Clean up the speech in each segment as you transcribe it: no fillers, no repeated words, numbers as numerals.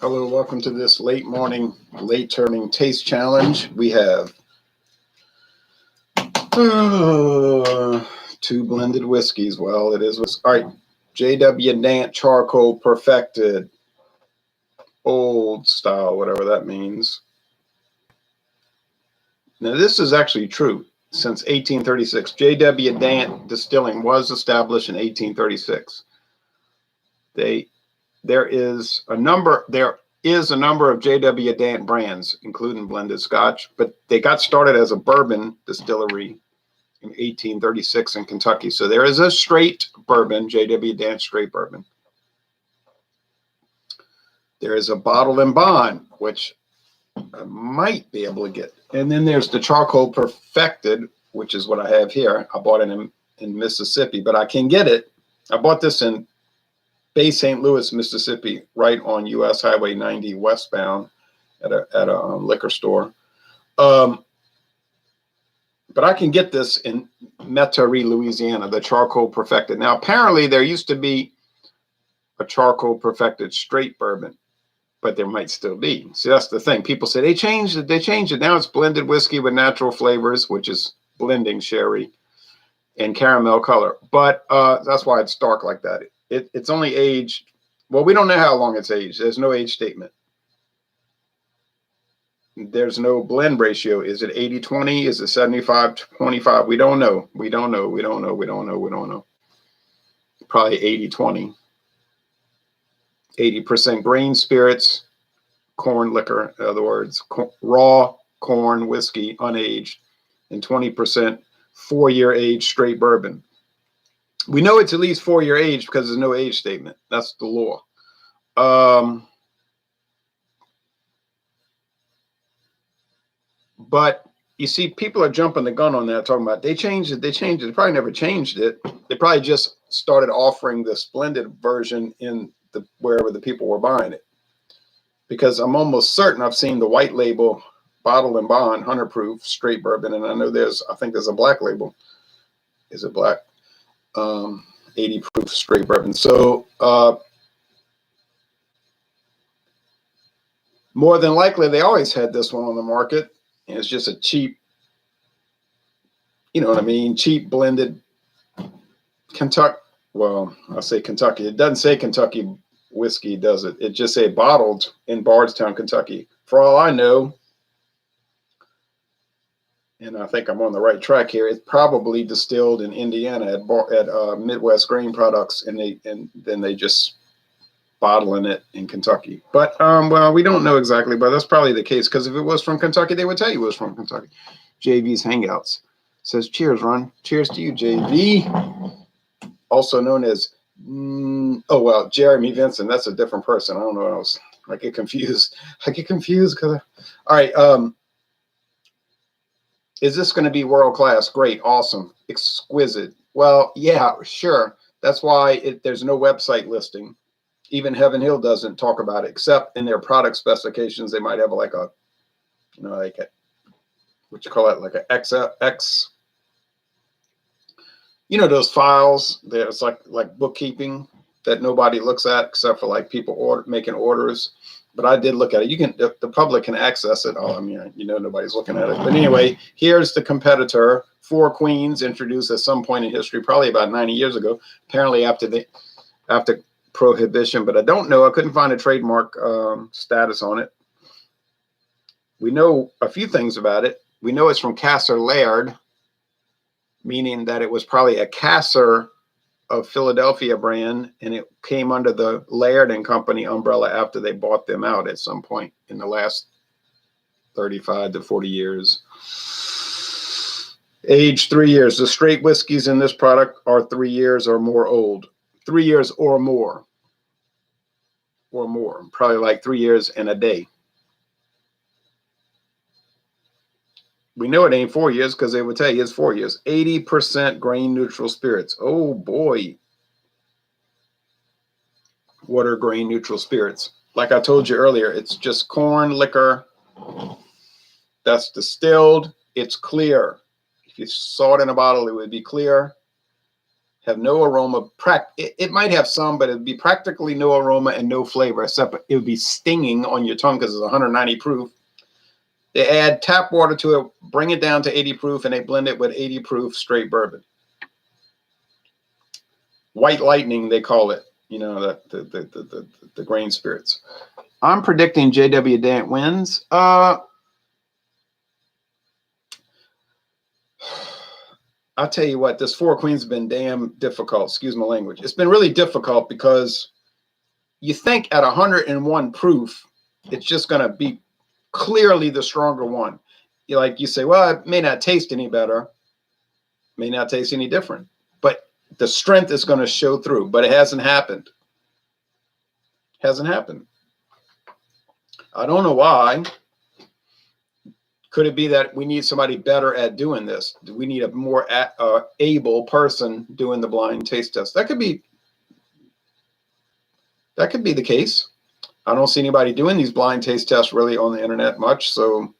Hello, welcome to this late morning, late turning taste challenge. We have two blended whiskeys. Well, it is. All right, JW Dant Charcoal Perfected, old style, whatever that means. Now, this is actually true. Since 1836, JW Dant Distilling was established in 1836. There is a number of J.W. Dant brands, including blended Scotch, but they got started as a bourbon distillery in 1836 in Kentucky. So there is a straight bourbon, J.W. Dant straight bourbon. There is a bottled and bond, which I might be able to get. And then there's the charcoal perfected, which is what I have here. I bought it in Mississippi, but I can get it. I bought this in Bay St. Louis, Mississippi, right on U.S. Highway 90 westbound at a liquor store. But I can get this in Metairie, Louisiana, the charcoal perfected. Now, apparently there used to be a charcoal perfected straight bourbon, but there might still be. See, that's the thing. People say they changed it. They changed it. Now it's blended whiskey with natural flavors, which is blending sherry and caramel color. But that's why it's dark like that. It's only aged, well, we don't know how long it's aged. There's no age statement. There's no blend ratio. Is it 80-20? Is it 75-25? We don't know. We don't know. Probably 80-20. 80% grain spirits, corn liquor, in other words, raw corn whiskey, unaged, and 20% 4-year age straight bourbon. We know it's at least 4-year age because there's no age statement. That's the law. But you see, people are jumping the gun on that, talking about they changed it. They changed it. They probably never changed it. They probably just started offering the blended version in wherever the people were buying it. Because I'm almost certain I've seen the white label bottle and bond 100 proof straight bourbon, and I know I think there's a black label. Is it black? 80 proof straight bourbon. So more than likely they always had this one on the market, and it's just a cheap, you know what I mean, cheap blended Kentucky. Well, I say Kentucky. It doesn't say Kentucky whiskey, does it? It just say bottled in Bardstown, Kentucky. For all I know, and I think I'm on the right track here, it's probably distilled in Indiana at Midwest Grain Products, and then they just bottling it in Kentucky. But well, we don't know exactly, but that's probably the case, because if it was from Kentucky, they would tell you it was from Kentucky. JV's Hangouts says, "Cheers, Ron. Cheers to you, JV." Also known as Jeremy Vincent. That's a different person. I don't know what else. I get confused because all right. Is this going to be world class? Great, awesome, exquisite. Well, yeah, sure. That's why there's no website listing. Even Heaven Hill doesn't talk about it, except in their product specifications. They might have like a, what you call it, like a X. You know those files? There's like bookkeeping that nobody looks at except for like people making orders. But I did look at it. The public can access it. Oh, I mean, nobody's looking at it. But anyway, here's the competitor. Four Queens, introduced at some point in history, probably about 90 years ago. Apparently after Prohibition, but I don't know. I couldn't find a trademark status on it. We know a few things about it. We know it's from Kasser Laird, meaning that it was probably a Kasser of Philadelphia brand, and it came under the Laird and Company umbrella after they bought them out at some point in the last 35 to 40 years. Age 3 years. The straight whiskeys in this product are 3 years or more old. 3 years or more. Probably like 3 years and a day. We know it ain't 4 years because they would tell you it's 4 years. 80% grain neutral spirits. Oh boy. What are grain neutral spirits? Like I told you earlier, it's just corn liquor that's distilled. It's clear. If you saw it in a bottle, it would be clear. have no aroma. It might have some, but it'd be practically no aroma and no flavor, except it would be stinging on your tongue because it's 190 proof. They add tap water to it, bring it down to 80 proof, and they blend it with 80 proof straight bourbon. White lightning, they call it. You know, the grain spirits. I'm predicting J.W. Dant wins. I'll tell you what, this Four Queens has been damn difficult. Excuse my language. It's been really difficult because you think at 101 proof, it's just going to be clearly the stronger one. You say, well, it may not taste any better, may not taste any different, but the strength is going to show through. But it hasn't happened. Hasn't happened. I don't know why. Could it be that we need somebody better at doing this? Do we need a more able person doing the blind taste test? That could be the case. I don't see anybody doing these blind taste tests really on the internet much. So,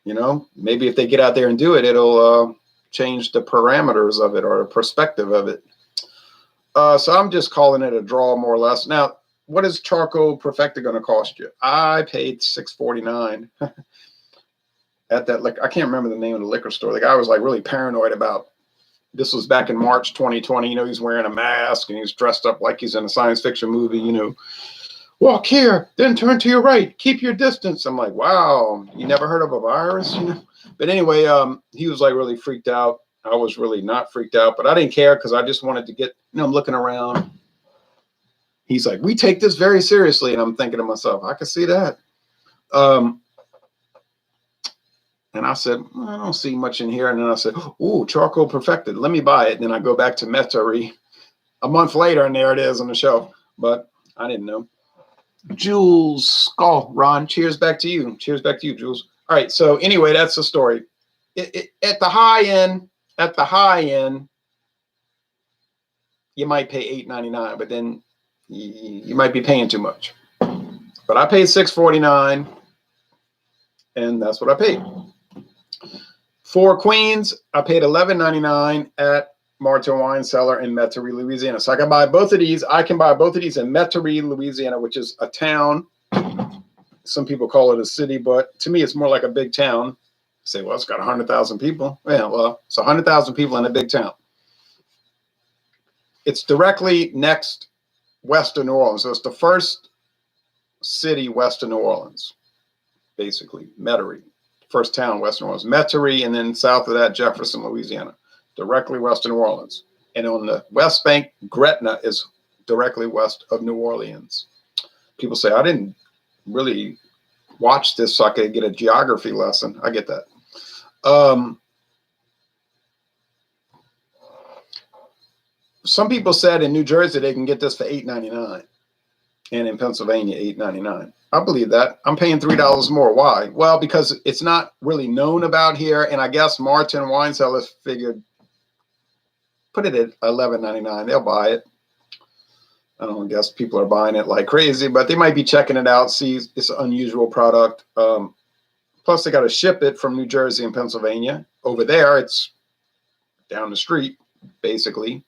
you know, maybe if they get out there and do it, it'll change the parameters of it or the perspective of it. So I'm just calling it a draw more or less. Now, what is Charcoal Perfecta going to cost you? I paid $6.49. At that, I can't remember the name of the liquor store. The guy was like really paranoid about. This was back in March 2020. You know, he's wearing a mask and he's dressed up like he's in a science fiction movie. You know, walk here, then turn to your right, keep your distance. I'm like, wow, you never heard of a virus? You know. But anyway, he was like really freaked out. I was really not freaked out, but I didn't care because I just wanted to get. You know, I'm looking around. He's like, we take this very seriously, and I'm thinking to myself, I can see that. And I said, I don't see much in here. And then I said, ooh, Charcoal Perfected. Let me buy it. And then I go back to Metairie a month later, and there it is on the shelf. But I didn't know. Jules Skull, Ron, cheers back to you. Cheers back to you, Jules. All right. So anyway, that's the story. At the high end, you might pay $8.99, but then you might be paying too much. But I paid $6.49, and that's what I paid. Four Queens, I paid $11.99 at Martin Wine Cellar in Metairie, Louisiana. So I can buy both of these. I can buy both of these in Metairie, Louisiana, which is a town. Some people call it a city, but to me, it's more like a big town. I say, well, it's got 100,000 people. Yeah, well, it's 100,000 people in a big town. It's directly next west of New Orleans. So it's the first city west of New Orleans, basically, Metairie. First town west of New Orleans, Metairie, and then south of that, Jefferson, Louisiana, directly west of New Orleans. And on the west bank, Gretna is directly west of New Orleans. People say, I didn't really watch this so I could get a geography lesson. I get that. Some people said in New Jersey they can get this for $8.99, and in Pennsylvania, $8.99. I believe that. I'm paying $3 more. Why? Well, because it's not really known about here, and I guess Martin Wine Cellars figured put it at $11.99. They'll buy it. I don't guess people are buying it like crazy, but they might be checking it out, see it's an unusual product. Plus, they got to ship it from New Jersey and Pennsylvania. Over there, it's down the street, basically.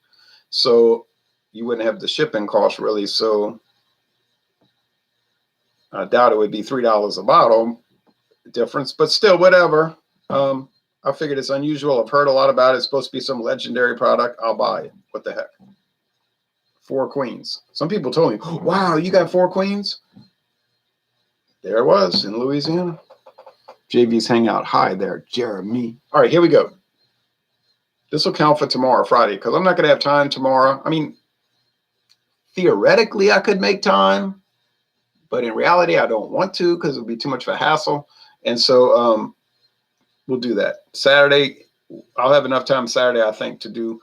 So you wouldn't have the shipping cost, really. So I doubt it would be $3 a bottle difference, but still, whatever. I figured it's unusual. I've heard a lot about it. It's supposed to be some legendary product. I'll buy it. What the heck? Four Queens. Some people told me, oh, wow, you got Four Queens? There it was in Louisiana. JV's Hangout. Hi there, Jeremy. All right, here we go. This will count for tomorrow, Friday, because I'm not going to have time tomorrow. I mean, theoretically, I could make time, but in reality, I don't want to because it would be too much of a hassle. And so we'll do that. Saturday, I'll have enough time Saturday, I think, to do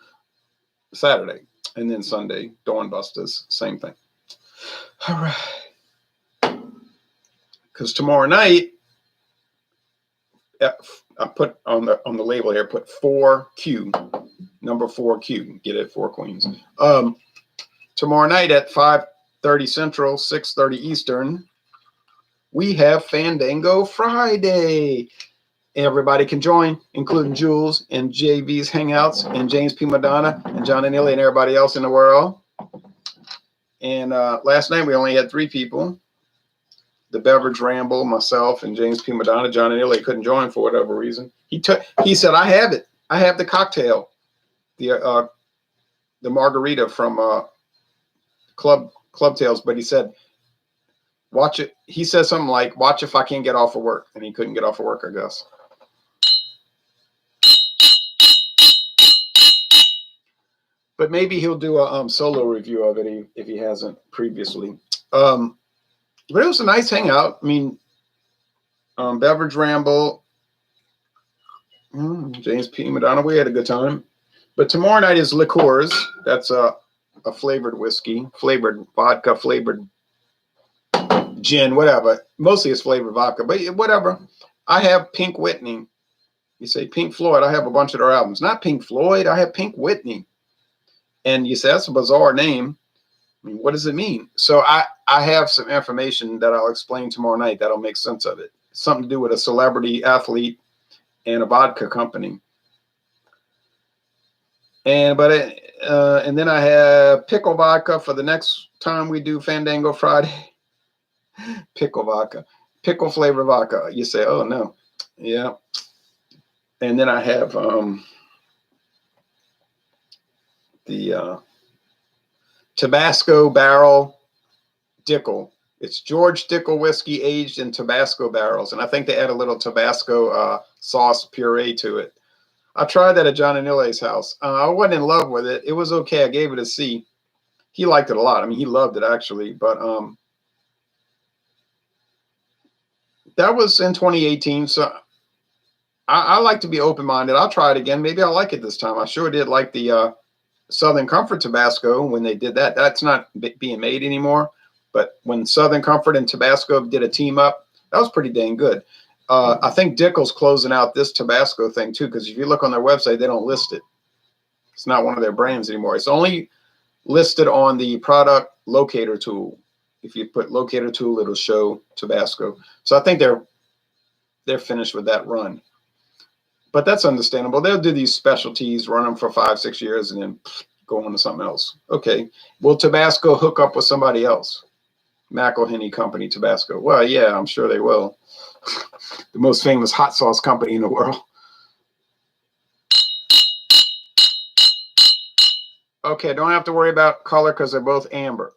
Saturday. And then Sunday, Dawn Busters, same thing. All right. Because tomorrow night, I put on the label here, put 4Q, number 4Q. Get it, Four Queens. Tomorrow night at 5:30 Central, 6:30 Eastern, we have Fandango Friday. Everybody can join, including Jules and JV's Hangouts and James P. Madonna and John and Illy and everybody else in the world. And last night we only had 3 people. The Beverage Ramble, myself, and James P. Madonna. John and Illy couldn't join for whatever reason. He said, I have it. I have the cocktail. The margarita from Club Tales. But he said, watch it. He said something like, watch if I can't get off of work. And he couldn't get off of work, I guess. But maybe he'll do a solo review of it if he hasn't previously. But it was a nice hangout. I mean, Beverage Ramble, James P. Madonna, we had a good time. But tomorrow night is liqueurs. That's a flavored whiskey, flavored vodka, flavored gin, whatever. Mostly it's flavored vodka, but whatever. I have Pink Whitney. You say Pink Floyd, I have a bunch of their albums. Not Pink Floyd, I have Pink Whitney. And you say, that's a bizarre name. I mean, what does it mean? So I have some information that I'll explain tomorrow night that'll make sense of it. Something to do with a celebrity athlete and a vodka company. And then I have pickle vodka for the next time we do Fandango Friday. Pickle vodka, pickle flavor vodka. You say, oh no, yeah. And then I have the Tabasco Barrel Dickel. It's George Dickel whiskey aged in Tabasco barrels, and I think they add a little Tabasco sauce puree to it. I tried that at John and Illy's house. I wasn't in love with it. It was okay. I gave it a C. He liked it a lot. I mean, he loved it actually, but that was in 2018. So I like to be open-minded. I'll try it again. Maybe I'll like it this time. I sure did like the Southern Comfort Tabasco when they did that. That's not being made anymore. But when Southern Comfort and Tabasco did a team up, that was pretty dang good. I think Dickel's closing out this Tabasco thing too, because if you look on their website, they don't list it. It's not one of their brands anymore. It's only listed on the product locator tool. If you put locator tool, it'll show Tabasco. So I think they're finished with that run. But that's understandable. They'll do these specialties, run them for 5-6 years, and then go on to something else. Okay. Will Tabasco hook up with somebody else? McElhenney Company Tabasco. Well, yeah, I'm sure they will. The most famous hot sauce company in the world. Okay, don't have to worry about color because they're both amber.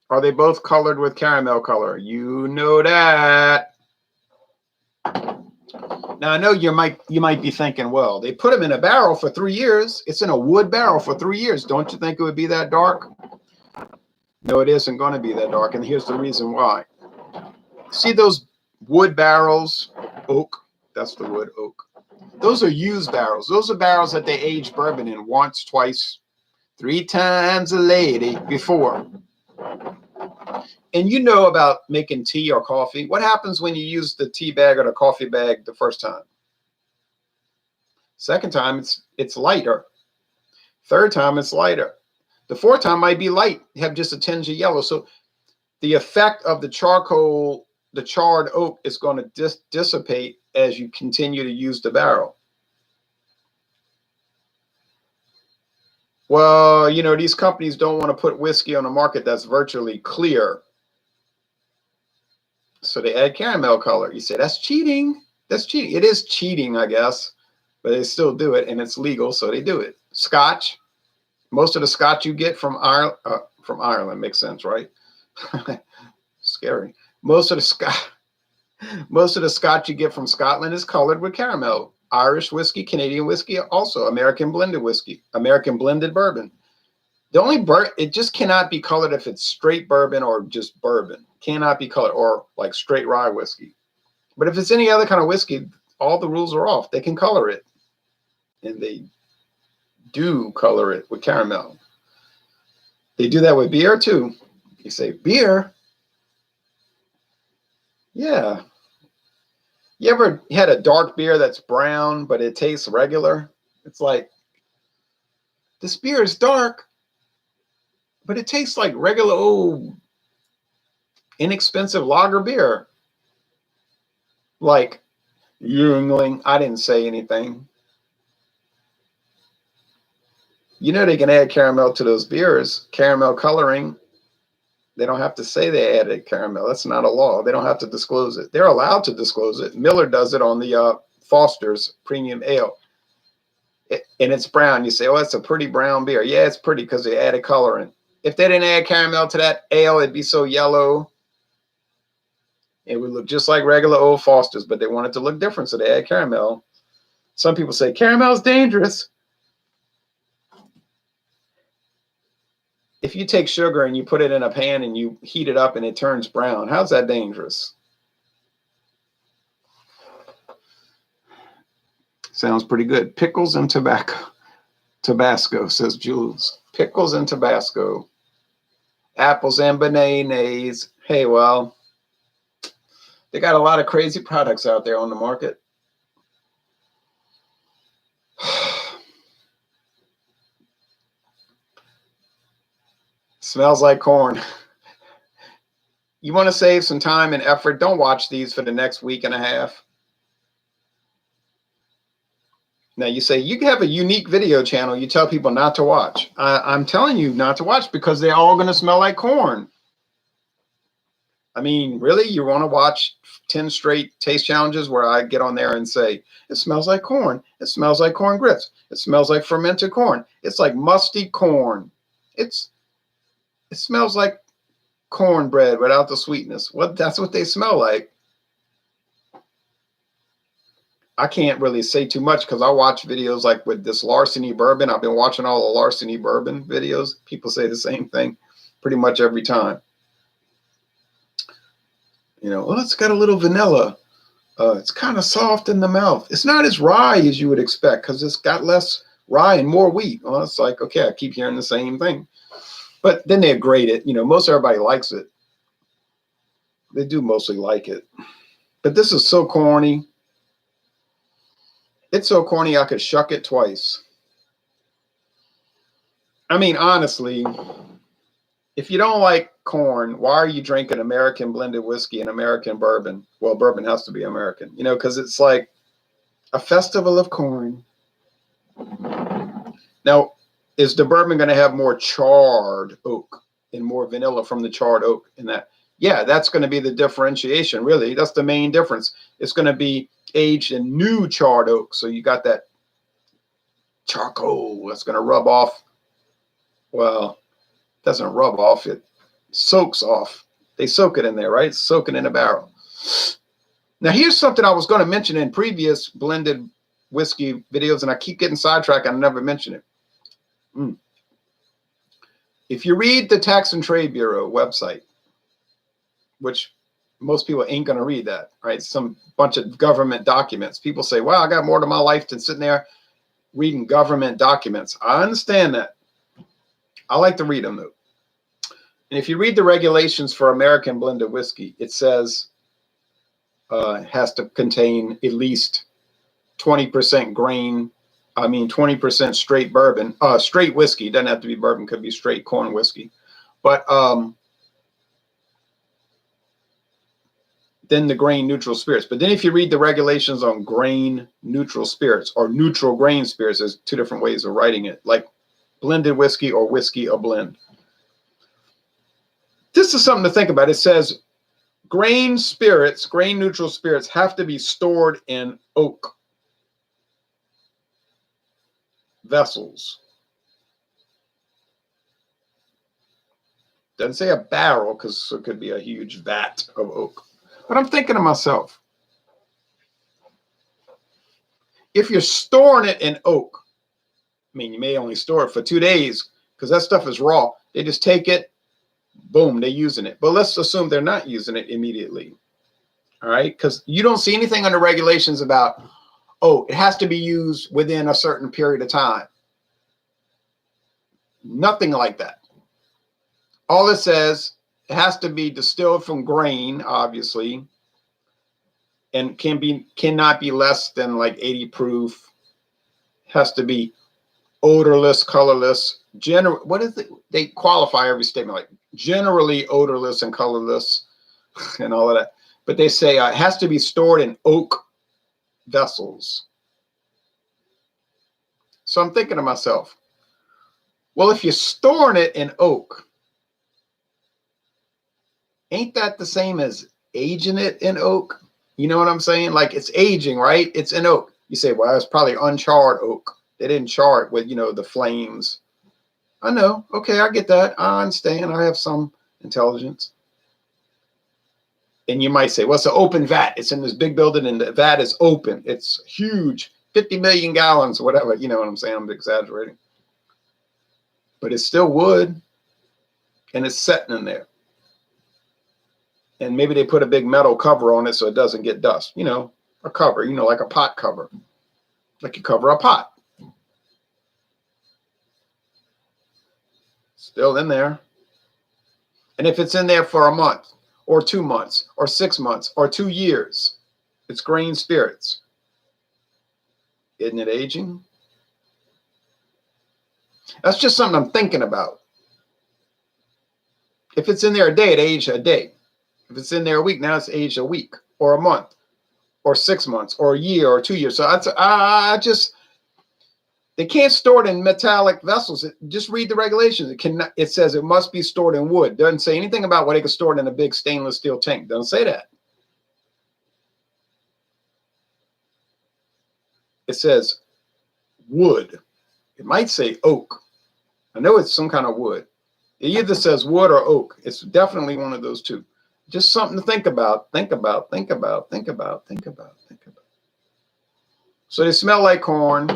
Are they both colored with caramel color? You know that. Now I know you might be thinking, well, they put them in a barrel for 3 years. It's in a wood barrel for 3 years. Don't you think it would be that dark? No, it isn't going to be that dark, and here's the reason why. See those wood barrels, oak? That's the wood, oak. Those are used barrels. Those are barrels that they age bourbon in once, twice, 3 times a lady before. And you know about making tea or coffee. What happens when you use the tea bag or the coffee bag the first time? Second time, it's lighter. Third time, it's lighter. The fourth time might be light, have just a tinge of yellow. So the effect of the charcoal, the charred oak, is going to dissipate as you continue to use the barrel. Well, you know, these companies don't want to put whiskey on the market that's virtually clear. So they add caramel color. You say, that's cheating. That's cheating. It is cheating, I guess, but they still do it, and it's legal, so they do it. Scotch. Most of the Scotch you get from Ireland makes sense, right? Scary. Most of the Scotch you get from Scotland is colored with caramel. Irish whiskey, Canadian whiskey, also American blended whiskey, American blended bourbon. The only it just cannot be colored if it's straight bourbon or just bourbon. Cannot be colored, or like straight rye whiskey. But if it's any other kind of whiskey, all the rules are off. They can color it, and they do color it with caramel. They do that with beer too. You say, beer? Yeah. You ever had a dark beer that's brown, but it tastes regular? It's like, this beer is dark, but it tastes like regular old inexpensive lager beer. Like, Yingling. I didn't say anything. You know they can add caramel to those beers, caramel coloring. They don't have to say they added caramel. That's not a law. They don't have to disclose it. They're allowed to disclose it. Miller does it on the Foster's Premium Ale. And it's brown. You say, oh, it's a pretty brown beer. Yeah, it's pretty because they added coloring. If they didn't add caramel to that ale, it'd be so yellow. It would look just like regular old Foster's, but they want it to look different, so they add caramel. Some people say caramel's dangerous. If you take sugar and you put it in a pan and you heat it up and it turns brown, how's that dangerous? Sounds pretty good. Pickles and tobacco. Tabasco, says Jules. Pickles and Tabasco. Apples and bananas. Hey, well, they got a lot of crazy products out there on the market. Smells like corn. You want to save some time and effort? Don't watch these for the next week and a half. Now you say you have a unique video channel. You tell people not to watch. I'm telling you not to watch because they're all going to smell like corn. I mean, really, you want to watch 10 straight taste challenges where I get on there and say, it smells like corn. It smells like corn grits. It smells like fermented corn. It's like musty corn. It smells like cornbread without the sweetness. That's what they smell like. I can't really say too much because I watch videos like with this Larceny bourbon. I've been watching all the Larceny bourbon videos. People say the same thing pretty much every time. You know, well, it's got a little vanilla. It's kind of soft in the mouth. It's not as rye as you would expect because it's got less rye and more wheat. Well, it's like, okay, I keep hearing the same thing. But then they grade it. You know, most everybody likes it. They do mostly like it. But this is so corny. It's so corny I could shuck it twice. I mean, honestly, if you don't like corn, why are you drinking American blended whiskey and American bourbon? Well, bourbon has to be American, you know, because it's like a festival of corn. Now, is the bourbon going to have more charred oak and more vanilla from the charred oak in that? Yeah, that's going to be the differentiation, really. That's the main difference. It's going to be aged in new charred oak. So you got that charcoal that's going to rub off. Well, it doesn't rub off. It soaks off. They soak it in there, right? Soak it in a barrel. Now, here's something I was going to mention in previous blended whiskey videos, and I keep getting sidetracked. I never mention it. If you read the Tax and Trade Bureau website, which most people ain't going to read that, right? Some bunch of government documents. People say, wow, I got more to my life than sitting there reading government documents. I understand that. I like to read them, though. And if you read the regulations for American blended whiskey, it says it has to contain at least 20% grain. I mean, 20% straight bourbon, straight whiskey. It doesn't have to be bourbon, could be straight corn whiskey. But then the grain neutral spirits. But then if you read the regulations on grain neutral spirits or neutral grain spirits, there's two different ways of writing it, like blended whiskey or whiskey a blend. This is something to think about. It says grain spirits, grain neutral spirits have to be stored in oak vessels. Doesn't say a barrel because it could be a huge vat of oak. But I'm thinking to myself, if you're storing it in oak, I mean, you may only store it for 2 days because that stuff is raw. They just take it, boom, they're using it. But let's assume they're not using it immediately. All right, because you don't see anything under regulations about, oh, it has to be used within a certain period of time. Nothing like that. All it says, it has to be distilled from grain, obviously, and cannot be less than like 80 proof. Has to be odorless, colorless. What is it? They qualify every statement like generally odorless and colorless and all of that. But they say it has to be stored in oak vessels. So I'm thinking to myself, well, if you're storing it in oak, ain't that the same as aging it in oak? You know what I'm saying? Like it's aging, right? It's in oak. You say, well, it's probably uncharred oak. They didn't char it with, you know, the flames. I know. Okay, I get that. I understand. I have some intelligence. And you might say, well, it's an open vat. It's in this big building and the vat is open. It's huge, 50 million gallons or whatever. You know what I'm saying? I'm exaggerating. But it's still wood and it's setting in there. And maybe they put a big metal cover on it so it doesn't get dust. You know, a cover, you know, like a pot cover. Like you cover a pot. Still in there. And if it's in there for a month or 2 months or 6 months or 2 years, it's grain spirits. Isn't it aging? That's just something I'm thinking about. If it's in there a day, it aged a day. If it's in there a week, now it's aged a week or a month or 6 months or a year or 2 years. So they can't store it in metallic vessels. Just read the regulations. It says it must be stored in wood. Doesn't say anything about what they can store it in a big stainless steel tank. Doesn't say that. It says wood. It might say oak. I know it's some kind of wood. It either says wood or oak. It's definitely one of those two. Just something to think about, think about, think about, think about, think about, think about. So they smell like corn.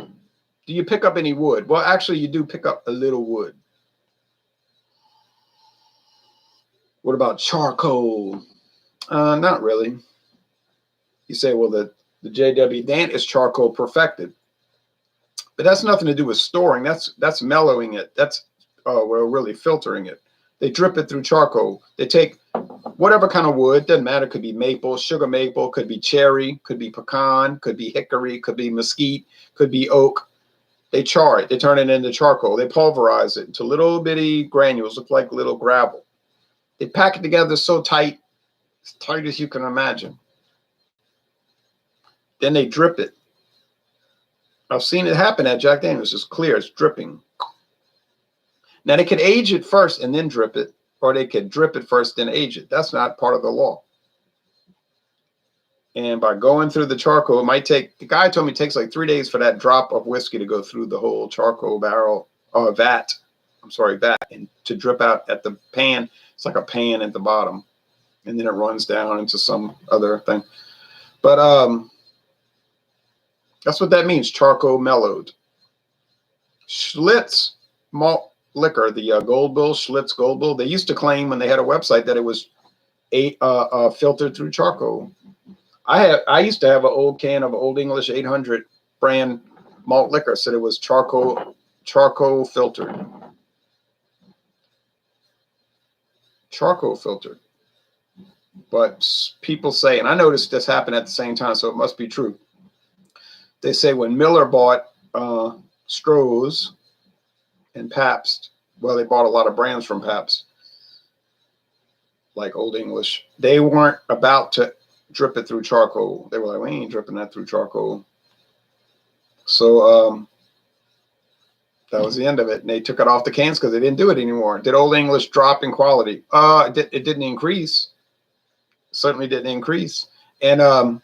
Do you pick up any wood? Well, actually, you do pick up a little wood. What about charcoal? Not really. You say, well, the JW Dant is charcoal perfected. But that's nothing to do with storing. That's mellowing it. That's, well, really filtering it. They drip it through charcoal. They take whatever kind of wood, doesn't matter. Could be maple, sugar maple, could be cherry, could be pecan, could be hickory, could be mesquite, could be oak. They char it. They turn it into charcoal. They pulverize it into little bitty granules, look like little gravel. They pack it together so tight, as tight as you can imagine. Then they drip it. I've seen it happen at Jack Daniels. It's clear. It's dripping. Now, they could age it first and then drip it, or they could drip it first, then age it. That's not part of the law. And by going through the charcoal, it might take, the guy told me it takes like 3 days for that drop of whiskey to go through the whole charcoal barrel, or vat, and to drip out at the pan. It's like a pan at the bottom. And then it runs down into some other thing. But that's what that means, charcoal mellowed. Schlitz malt liquor, the Gold Bull, Schlitz Gold Bull, they used to claim when they had a website that it was filtered through charcoal. I used to have an old can of Old English 800 brand malt liquor, said it was charcoal filtered. Charcoal filtered. But people say, and I noticed this happened at the same time, so it must be true. They say when Miller bought Stroh's and Pabst, well, they bought a lot of brands from Pabst, like Old English. They weren't about to drip it through charcoal. They were like, we ain't dripping that through charcoal. So that was the end of it. And they took it off the cans because they didn't do it anymore. Did Old English drop in quality? It didn't increase. Certainly didn't increase. And the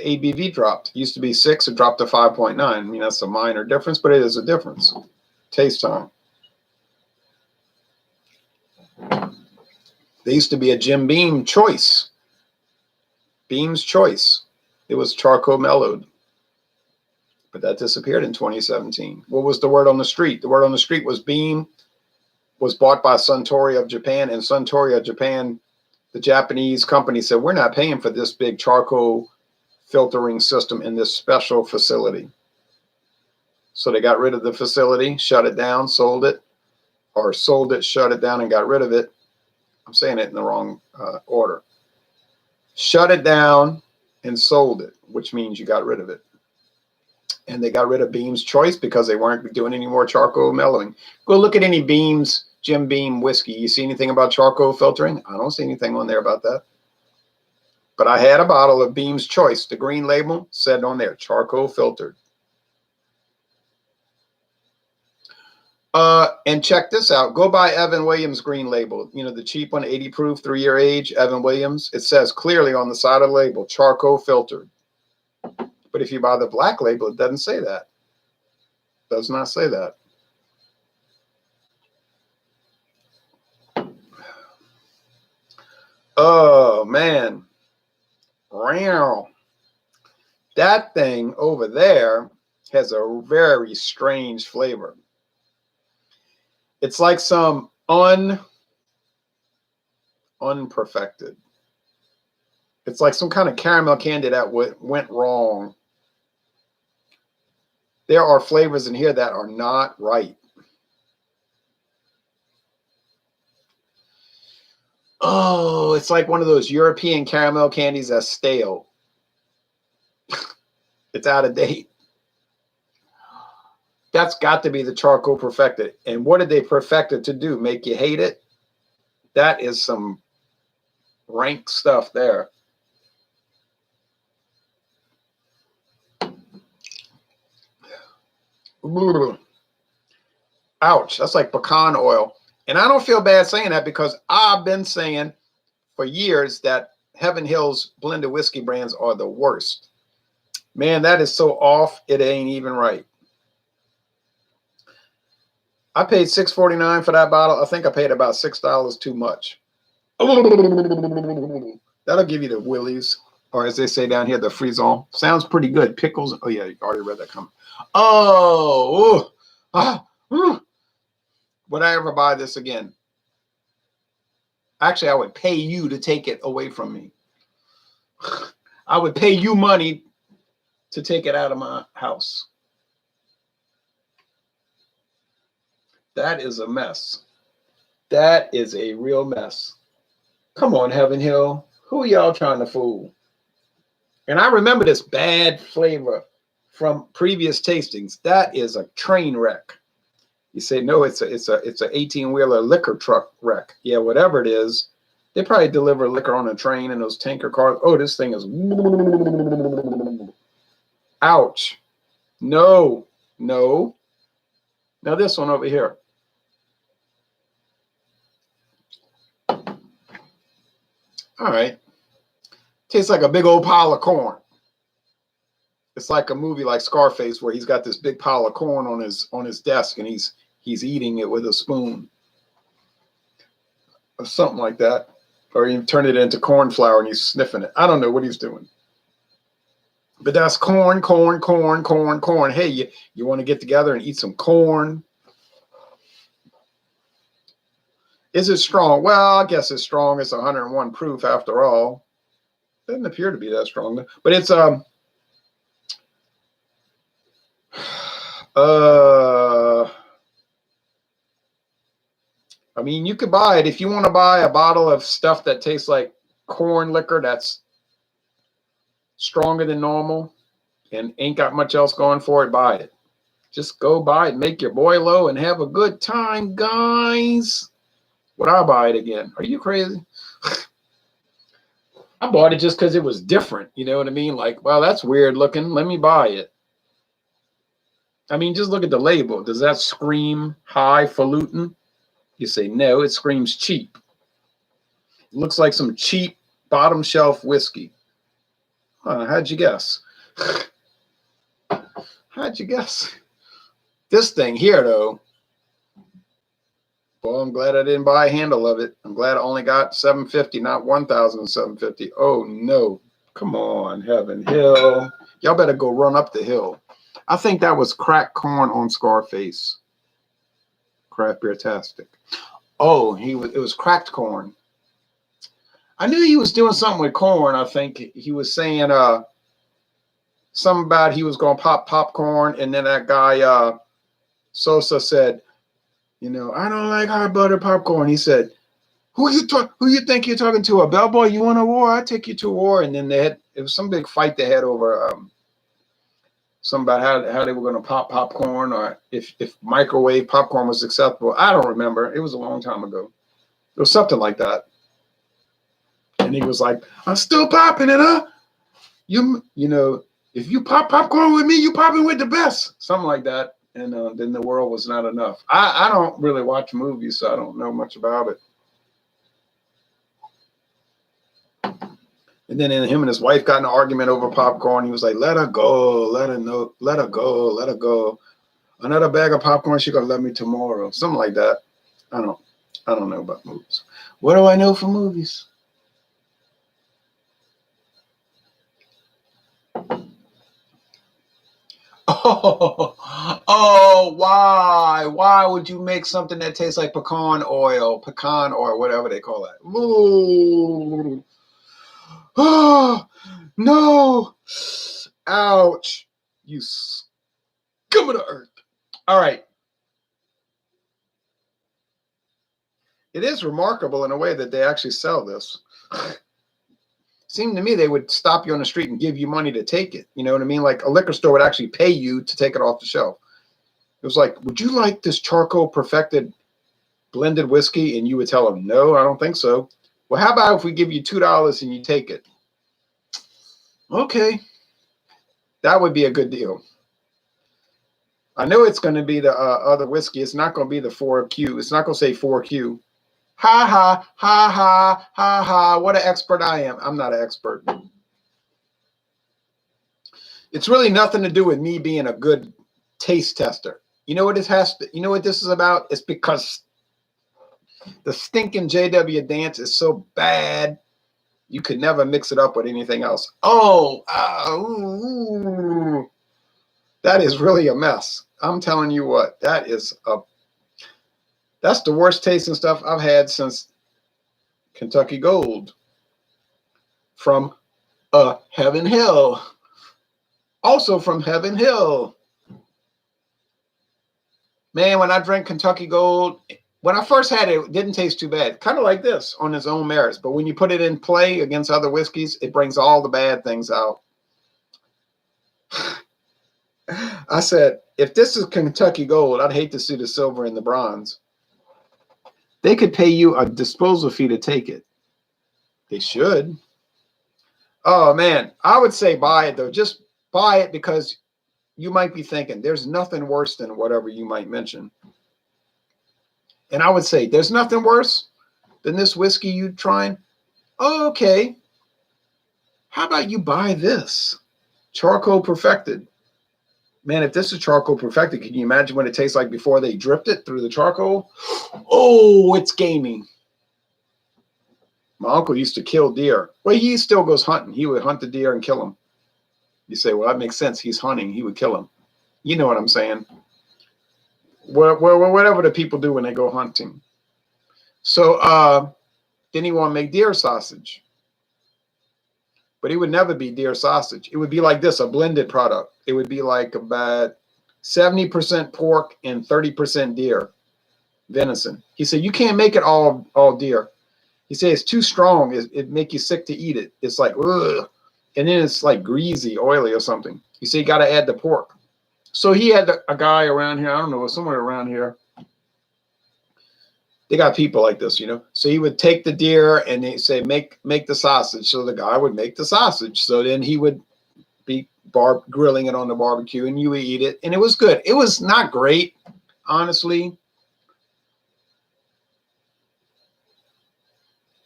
ABV dropped. It used to be 6, it dropped to 5.9. I mean, that's a minor difference, but it is a difference. Taste time. There used to be a Jim Beam choice. Beam's choice. It was charcoal mellowed. But that disappeared in 2017. What was the word on the street? The word on the street was Beam was bought by Suntory of Japan, and Suntory of Japan, the Japanese company, said, we're not paying for this big charcoal filtering system in this special facility. So they got rid of the facility, shut it down, sold it, or sold it, shut it down, and got rid of it. I'm saying it in the wrong order. Shut it down and sold it, which means you got rid of it. And they got rid of Beam's Choice because they weren't doing any more charcoal mellowing. Go look at any Beam's, Jim Beam whiskey. You see anything about charcoal filtering? I don't see anything on there about that. But I had a bottle of Beam's Choice. The green label said on there, charcoal filtered. And check this out. Go buy Evan Williams green label. You know, the cheap one, 80 proof, 3-year age, Evan Williams. It says clearly on the side of the label, charcoal filtered. But if you buy the black label, it doesn't say that. It does not say that. Oh, man. Wow. That thing over there has a very strange flavor. It's like some unperfected. It's like some kind of caramel candy that went wrong. There are flavors in here that are not right. Oh, it's like one of those European caramel candies that's stale. It's out of date. That's got to be the charcoal perfected. And what did they perfect it to do? Make you hate it? That is some rank stuff there. Ouch, that's like pecan oil. And I don't feel bad saying that because I've been saying for years that Heaven Hill's blended whiskey brands are the worst. Man, that is so off, it ain't even right. I paid $6.49 for that bottle. I think I paid about $6 too much. That'll give you the willies, or as they say down here, the frisson. Sounds pretty good. Pickles. Oh, yeah, you already read that comment. Oh, would I ever buy this again? Actually, I would pay you to take it away from me. I would pay you money to take it out of my house. That is a mess. That is a real mess. Come on, Heaven Hill. Who are y'all trying to fool? And I remember this bad flavor from previous tastings. That is a train wreck. You say, no, it's a 18-wheeler liquor truck wreck. Yeah, whatever it is. They probably deliver liquor on a train in those tanker cars. Oh, this thing is... Ouch. No. No. Now this one over here. All right. Tastes like a big old pile of corn. It's like a movie like Scarface where he's got this big pile of corn on his desk and he's eating it with a spoon. Or something like that. Or he turned it into corn flour and he's sniffing it. I don't know what he's doing. But that's corn, corn, corn, corn, corn. Hey, you want to get together and eat some corn? Is it strong? Well, I guess it's strong. It's 101 proof after all. Doesn't appear to be that strong. But it's I mean, you could buy it if you want to buy a bottle of stuff that tastes like corn liquor that's stronger than normal and ain't got much else going for it, buy it. Just go buy it, make your boy low and have a good time, guys. Would I buy it again? Are you crazy? I bought it just because it was different. You know what I mean? Like, well, that's weird looking. Let me buy it. I mean, just look at the label. Does that scream highfalutin? You say, no, it screams cheap. It looks like some cheap bottom shelf whiskey. How'd you guess? How'd you guess? This thing here, though. Well, I'm glad I didn't buy a handle of it. I'm glad I only got $750, not $1,750. Oh, no. Come on, Heaven Hill. Y'all better go run up the hill. I think that was cracked corn on Scarface. Craft Beer-tastic. Oh, it was cracked corn. I knew he was doing something with corn. I think he was saying something about he was going to pop popcorn, and then that guy Sosa said, you know, I don't like hard butter popcorn. He said, who you think you're talking to? A bellboy? You want a war? I take you to war. And then it was some big fight they had over something about how they were going to pop popcorn, or if microwave popcorn was acceptable. I don't remember. It was a long time ago. It was something like that. And he was like, I'm still popping it, huh? You know, if you pop popcorn with me, you popping with the best. Something like that. And then the world was not enough. I don't really watch movies, so I don't know much about it. And then him and his wife got in an argument over popcorn. He was like, let her go, let her go, let her go. Another bag of popcorn, she gonna love me tomorrow. Something like that. I don't know about movies. What do I know from movies? Why? Why would you make something that tastes like pecan oil, whatever they call that? Ooh. Oh, no. Ouch. You scum of the earth. All right. It is remarkable in a way that they actually sell this. Seemed to me they would stop you on the street and give you money to take it. You know what I mean? Like a liquor store would actually pay you to take it off the shelf. It was like, would you like this charcoal perfected blended whiskey? And you would tell them, no, I don't think so. Well, how about if we give you $2 and you take it? Okay. That would be a good deal. I know it's going to be the other whiskey. It's not going to be the 4Q. It's not going to say 4Q. Ha, ha, ha, ha, ha, ha. What an expert I am. I'm not an expert. It's really nothing to do with me being a good taste tester. You know what it has to, you know what this is about? It's because the stinking JW Dant is so bad, you could never mix it up with anything else. That is really a mess. I'm telling you what, that's the worst tasting stuff I've had since Kentucky Gold from Heaven Hill. Also from Heaven Hill. Man, when I drank Kentucky Gold, when I first had it, it didn't taste too bad. Kind of like this on its own merits. But when you put it in play against other whiskeys, it brings all the bad things out. I said, if this is Kentucky Gold, I'd hate to see the silver and the bronze. They could pay you a disposal fee to take it. They should. Oh, man. I would say buy it, though. Just buy it because you might be thinking there's nothing worse than whatever you might mention. And I would say there's nothing worse than this whiskey you trying. Oh, okay. How about you buy this? Charcoal perfected. Man, if this is charcoal perfected, can you imagine what it tastes like before they dripped it through the charcoal? Oh, it's gaming. My uncle used to kill deer. Well, he still goes hunting. He would hunt the deer and kill them. You say, well, that makes sense. He's hunting. He would kill them. You know what I'm saying? Whatever the people do when they go hunting. So then he want to make deer sausage. But it would never be deer sausage. It would be like this, a blended product. It would be like about 70% pork and 30% deer venison. He said, you can't make it all deer. He said, it's too strong. It make you sick to eat it. It's like, ugh. And then it's like greasy, oily or something. He said, you got to add the pork. So he had a guy around here. I don't know, somewhere around here. They got people like this, you know. So he would take the deer and they say, make the sausage. So the guy would make the sausage. So then he would be grilling it on the barbecue and you would eat it. And it was good. It was not great, honestly.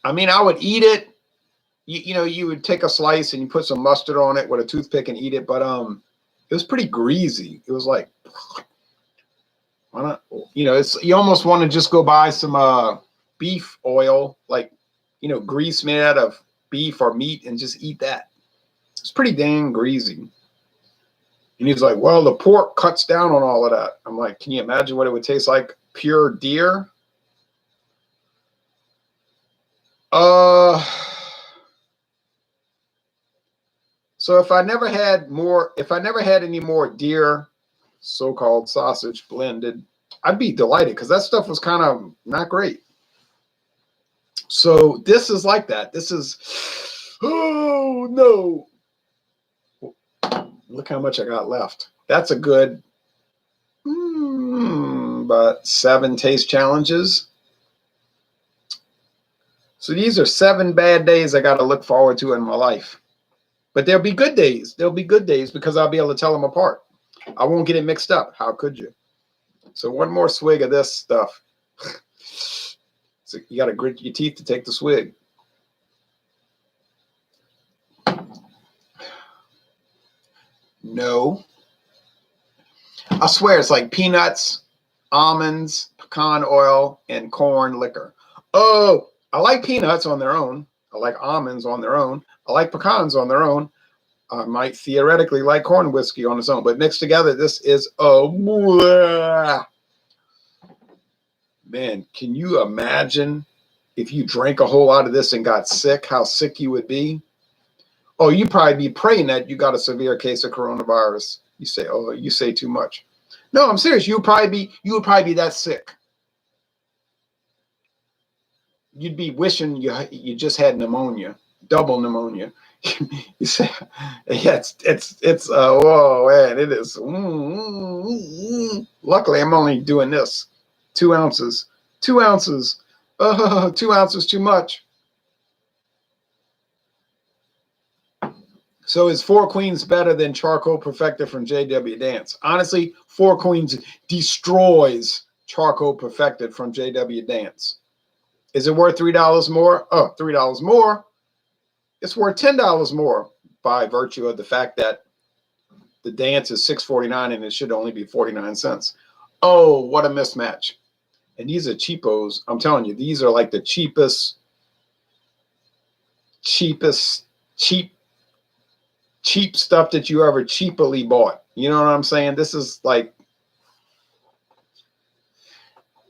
I mean, I would eat it. You know, you would take a slice and you put some mustard on it with a toothpick and eat it. But it was pretty greasy. It was like, why not? You know, you almost want to just go buy some beef oil, like, you know, grease made out of beef or meat and just eat that. It's pretty dang greasy. And he's like, well, the pork cuts down on all of that. I'm like, can you imagine what it would taste like? Pure deer? So if I never had any more deer so-called sausage blended, I'd be delighted because that stuff was kind of not great. So this is like that. This is, oh no. Look how much I got left. That's a good, about 7 taste challenges. So these are 7 bad days I got to look forward to in my life. But there'll be good days. There'll be good days because I'll be able to tell them apart. I won't get it mixed up. How could you? So one more swig of this stuff. So you got to grit your teeth to take the swig. No. I swear it's like peanuts, almonds, pecan oil, and corn liquor. Oh, I like peanuts on their own. I like almonds on their own. I like pecans on their own. I might theoretically like corn whiskey on its own, but mixed together, this is man, can you imagine if you drank a whole lot of this and got sick, how sick you would be? Oh, you'd probably be praying that you got a severe case of coronavirus. You say, oh, you say too much. No, I'm serious. You would probably be that sick. You'd be wishing you just had pneumonia, double pneumonia. You say, yeah, it's whoa, man, it is. Luckily, I'm only doing this 2 ounces. 2 ounces. 2 ounces too much. So is Four Queens better than Charcoal Perfected from J.W. Dance? Honestly, Four Queens destroys Charcoal Perfected from J.W. Dance. Is it worth $3 more? Oh, $3 more. It's worth $10 more by virtue of the fact that the Dance is $6.49 and it should only be 49 cents. Oh, what a mismatch. And these are cheapos. I'm telling you, these are like the cheap stuff that you ever cheaply bought. You know what I'm saying? This is like,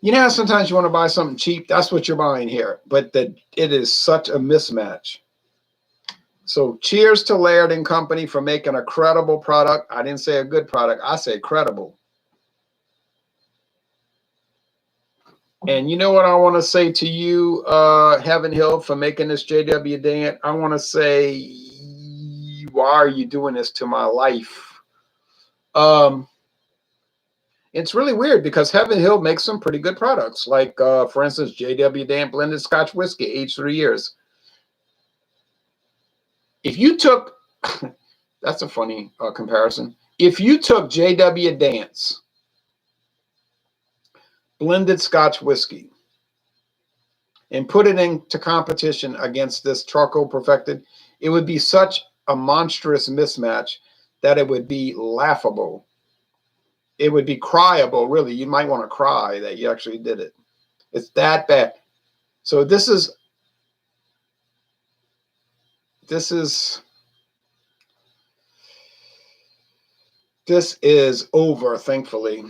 you know how sometimes you want to buy something cheap? That's what you're buying here. But it is such a mismatch. So cheers to Laird and Company for making a credible product. I didn't say a good product. I say credible. And you know what I want to say to you, Heaven Hill, for making this J.W. Dant? I want to say, why are you doing this to my life? It's really weird because Heaven Hill makes some pretty good products. Like, for instance, J.W. Dant blended Scotch whiskey, aged 3 years. If you took, that's a funny comparison. If you took J.W. Dant's blended Scotch whiskey and put it into competition against this Charcoal Perfected, it would be such a monstrous mismatch that it would be laughable. It would be cryable, really. You might want to cry that you actually did it. It's that bad. So this is over, thankfully.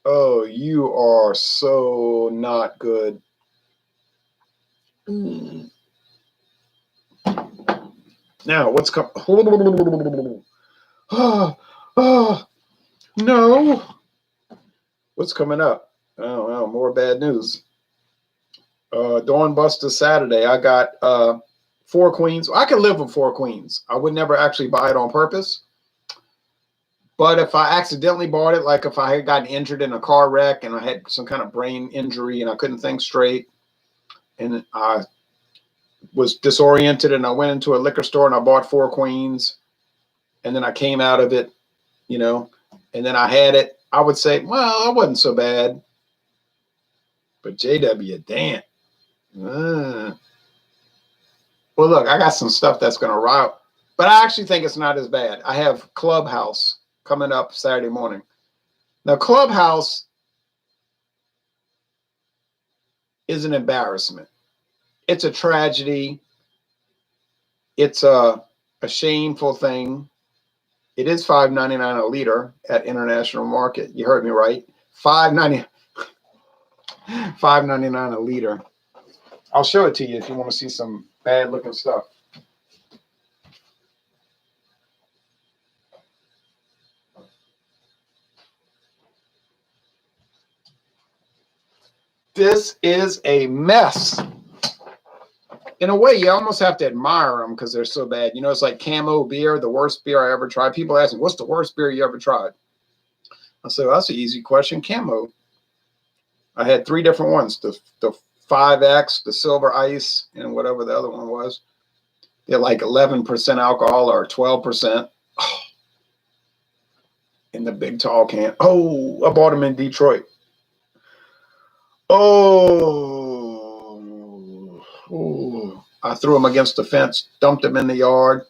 Oh, you are so not good. Now, what's coming? Oh, no. What's coming up? Oh, well, more bad news. Dawn Buster Saturday. I got Four Queens. I could live with Four Queens. I would never actually buy it on purpose. But if I accidentally bought it, like if I had gotten injured in a car wreck and I had some kind of brain injury and I couldn't think straight and I was disoriented and I went into a liquor store and I bought Four Queens and then I came out of it, you know, and then I had it, I would say, well, it wasn't so bad. But J.W. Dant. Well, look, I got some stuff that's going to route, but I actually think it's not as bad. I have Clubhouse coming up Saturday morning. Now, Clubhouse is an embarrassment. It's a tragedy. It's a shameful thing. It is $5.99 a liter at International Market. You heard me right. $5.99 a liter. I'll show it to you if you want to see some bad looking stuff. This is a mess. In a way, you almost have to admire them because they're so bad. You know, it's like Camo beer, the worst beer I ever tried. People ask me, what's the worst beer you ever tried? I say, well, that's an easy question. Camo. I had 3 different ones. The 5X, the Silver Ice, and whatever the other one was. They're like 11% alcohol or 12%. Oh, in the big tall can. Oh, I bought them in Detroit. Oh, I threw them against the fence, dumped them in the yard.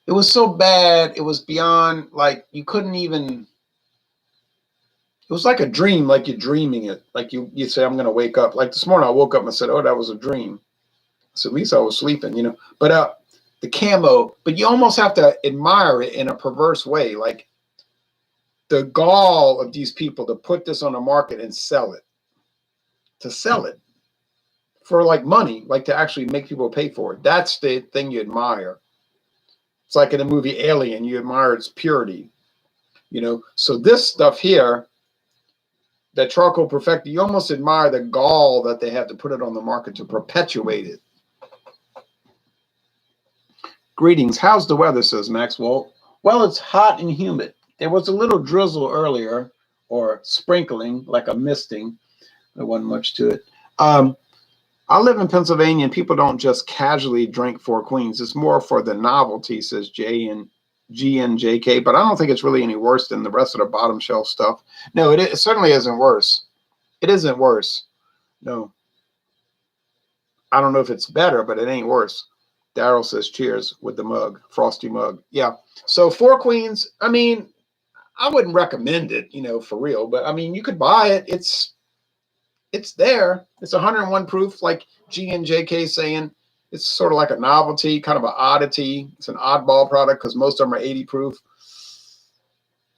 It was so bad. It was beyond, like, you couldn't even, it was like a dream, like you're dreaming it. Like you say, I'm going to wake up. Like this morning, I woke up and said, oh, that was a dream. So at least I was sleeping, you know. But the camo, but you almost have to admire it in a perverse way. Like the gall of these people to put this on the market and sell it. To sell it for like money, like to actually make people pay for it. That's the thing you admire. It's like in the movie Alien, you admire its purity, you know. So this stuff here, that charcoal perfected, you almost admire the gall that they have to put it on the market to perpetuate it. Greetings. How's the weather, says Maxwell. Well, it's hot and humid. There was a little drizzle earlier, or sprinkling, like a misting. There wasn't much to it. I live in Pennsylvania, and people don't just casually drink Four Queens. It's more for the novelty, says GNJK, but I don't think it's really any worse than the rest of the bottom shelf stuff. No, it certainly isn't worse. It isn't worse. No. I don't know if it's better, but it ain't worse. Daryl says cheers with the mug, frosty mug. Yeah. So Four Queens, I mean, I wouldn't recommend it, you know, for real, but I mean, you could buy it. It's there. It's 101 proof, like G and JK saying. It's sort of like a novelty, kind of an oddity. It's an oddball product because most of them are 80 proof.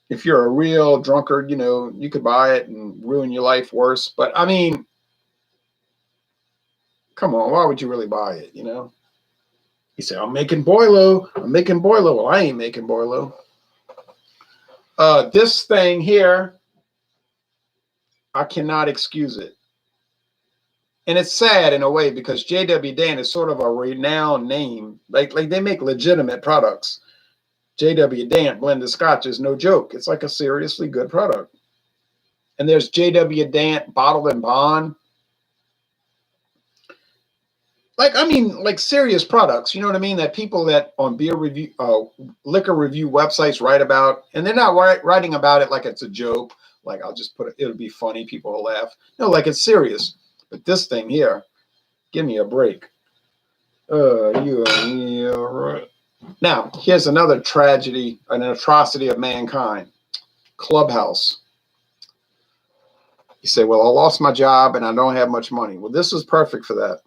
If you're a real drunkard, you know, you could buy it and ruin your life worse. But I mean, come on, why would you really buy it, you know? You say, I'm making Boilo. I'm making Boilo. Well, I ain't making Boilo. This thing here, I cannot excuse it. And it's sad in a way because J.W. Dant is sort of a renowned name. Like they make legitimate products. J.W. Dant blended scotch is no joke. It's like a seriously good product. And there's J.W. Dant bottled and bond. Like, I mean, like serious products, you know what I mean? That people that on beer review, liquor review websites write about, and they're not writing about it like it's a joke. Like, I'll just put it, it'll be funny, people will laugh. No, like it's serious. But this thing here, give me a break. Yeah, right. Now, here's another tragedy, an atrocity of mankind. Clubhouse. You say, well, I lost my job and I don't have much money. Well, this is perfect for that.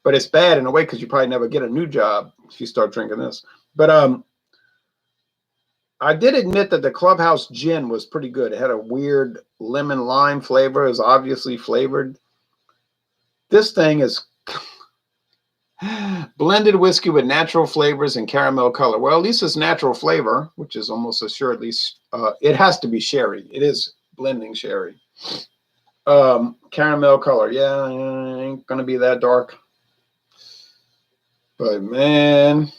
But it's bad in a way because you probably never get a new job if you start drinking this. But I did admit that the Clubhouse gin was pretty good. It had a weird lemon lime flavor. It was obviously flavored. This thing is blended whiskey with natural flavors and caramel color. Well, at least it's natural flavor, which is almost assuredly, it has to be sherry. It is blending sherry. Caramel color. Yeah, ain't going to be that dark. But man,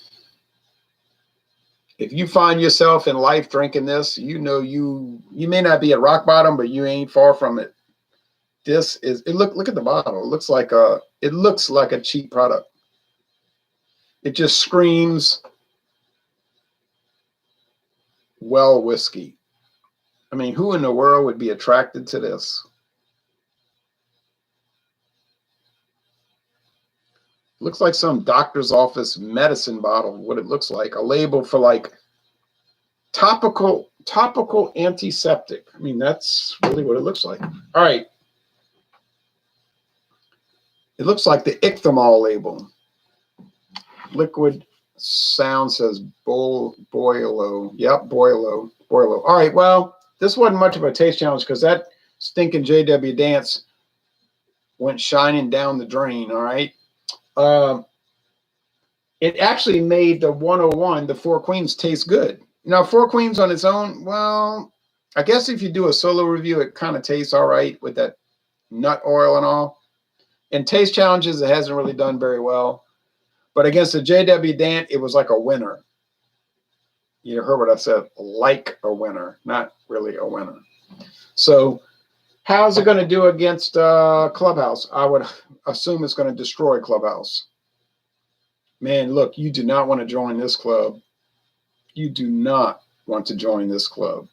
if you find yourself in life drinking this, you know you may not be at rock bottom, but you ain't far from it. This is it. Look at the bottle. It looks like a cheap product. It just screams well whiskey. I mean, who in the world would be attracted to this? Looks like some doctor's office medicine bottle, what it looks like. A label for like topical antiseptic. I mean, that's really what it looks like. All right. It looks like the Ichthymol label. Liquid sound says Boilo. Yep, Boilo. All right, well, this wasn't much of a taste challenge because that stinking J.W. Dance went shining down the drain, all right? It actually made the 101, the Four Queens, taste good. Now, Four Queens on its own, well, I guess if you do a solo review, it kind of tastes all right with that nut oil and all. In taste challenges, it hasn't really done very well. But against the J.W. Dant, it was like a winner. You heard what I said, like a winner, not really a winner. So How's it going to do against Clubhouse? I would assume it's going to destroy Clubhouse. Man, look, you do not want to join this club. You do not want to join this club.